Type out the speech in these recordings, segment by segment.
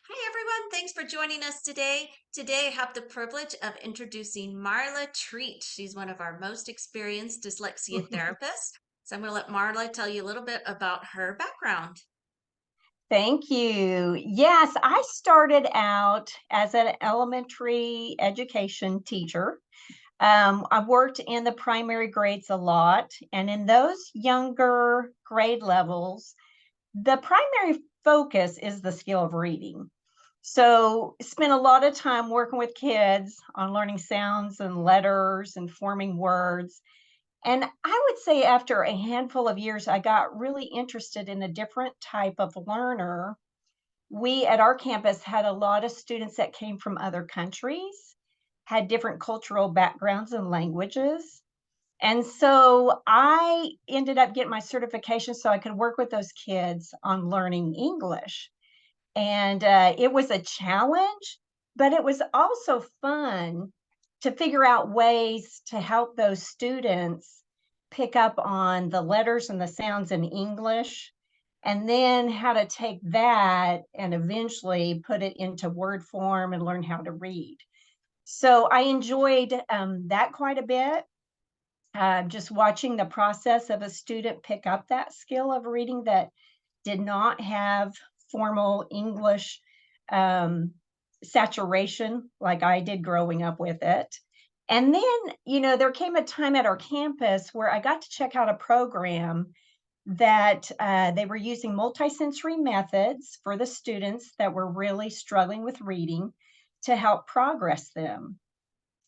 Hi, everyone. Thanks for joining us today. Today, I have the privilege of introducing Marla Treat. She's one of our most experienced dyslexia therapists. So I'm going to let Marla tell you a little bit about her background. Thank you. Yes, I started out as an elementary education teacher. I worked in the primary grades a lot, and in those younger grade levels, the primary focus is the skill of reading. So, spent a lot of time working with kids on learning sounds and letters and forming words. And I would say after a handful of years, I got really interested in a different type of learner. We at our campus had a lot of students that came from other countries, had different cultural backgrounds and languages. And so I ended up getting my certification so I could work with those kids on learning English. And it was a challenge, but it was also fun to figure out ways to help those students pick up on the letters and the sounds in English, and then how to take that and eventually put it into word form and learn how to read. So I enjoyed that quite a bit. Just watching the process of a student pick up that skill of reading that did not have formal English um, saturation like I did growing up with it. And then, there came a time at our campus where I got to check out a program that they were using multisensory methods for the students that were really struggling with reading to help progress them.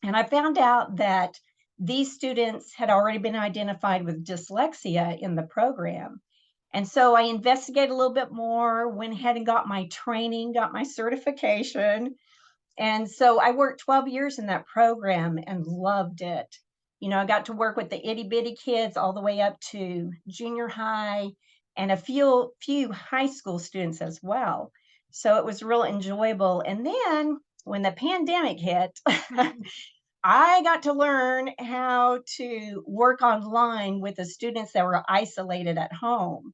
And I found out that these students had already been identified with dyslexia in the program. And so I investigated a little bit more, went ahead and got my training, got my certification. And so I worked 12 years in that program and loved it. I got to work with the itty bitty kids all the way up to junior high and a few high school students as well. So it was real enjoyable. And then when the pandemic hit, I got to learn how to work online with the students that were isolated at home.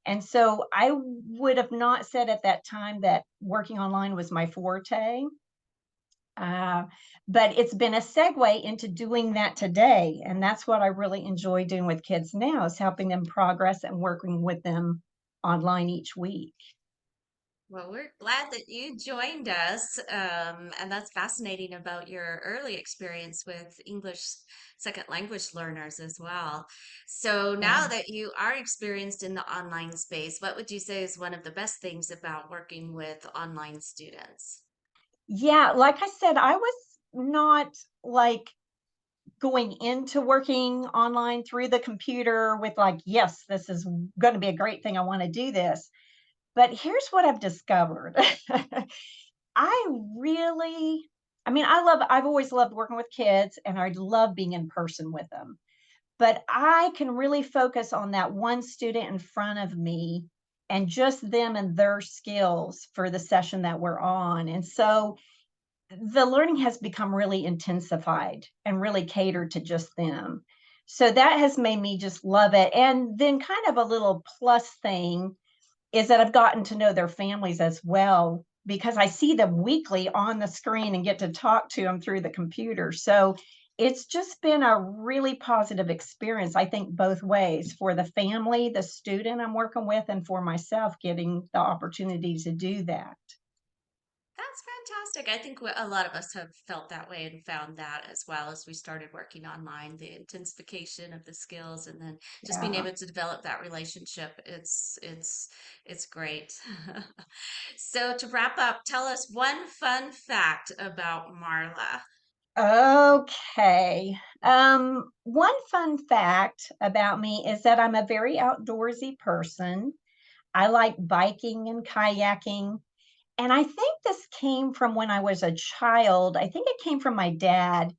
And so I would have not said at that time that working online was my forte. Uh, but it's been a segue into doing that today. And that's what I really enjoy doing with kids now is helping them progress and working with them online each week. Well, we're glad that you joined us. And that's fascinating about your early experience with English second language learners as well. So now Yeah. that you are experienced in the online space, what would you say is one of the best things about working with online students? Yeah, like I said, I was not like going into working online through the computer with like, yes, this is going to be a great thing. I want to do this. But here's what I've discovered. I really, I've always loved working with kids and I love being in person with them. But I can really focus on that one student in front of me and just them and their skills for the session that we're on. And so the learning has become really intensified and really catered to just them. So that has made me just love it. And then, kind of a little plus thing is that I've gotten to know their families as well because I see them weekly on the screen and get to talk to them through the computer. So it's just been a really positive experience, I think, both ways for the family, the student I'm working with, and for myself getting the opportunity to do that. That's fantastic. I think a lot of us have felt that way and found that as well as we started working online, the intensification of the skills and then just being Yeah. able to develop that relationship. It's great. So to wrap up, tell us one fun fact about Marla. Okay. One fun fact about me is that I'm a very outdoorsy person. I like biking and kayaking. And I think this came from when I was a child. I think it came from my dad.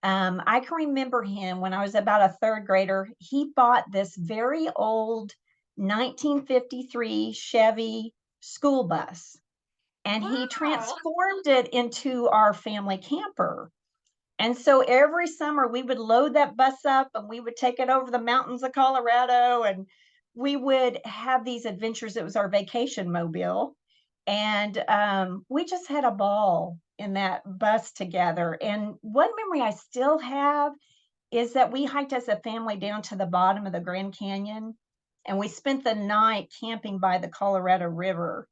I can remember him when I was about a third grader. He bought this very old 1953 Chevy school bus and he Wow. transformed it into our family camper. And so every summer we would load that bus up and we would take it over the mountains of Colorado and we would have these adventures. It was our vacation mobile. And we just had a ball in that bus together. And one memory I still have is that we hiked as a family down to the bottom of the Grand Canyon, and we spent the night camping by the Colorado River.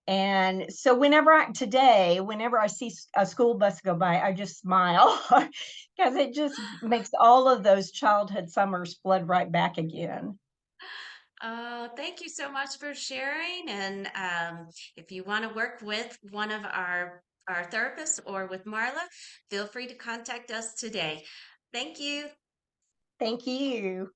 And so whenever I see a school bus go by, I just smile because it just makes all of those childhood summers flood right back again. Oh, thank you so much for sharing. And if you want to work with one of our therapists or with Marla, feel free to contact us today. Thank you. Thank you.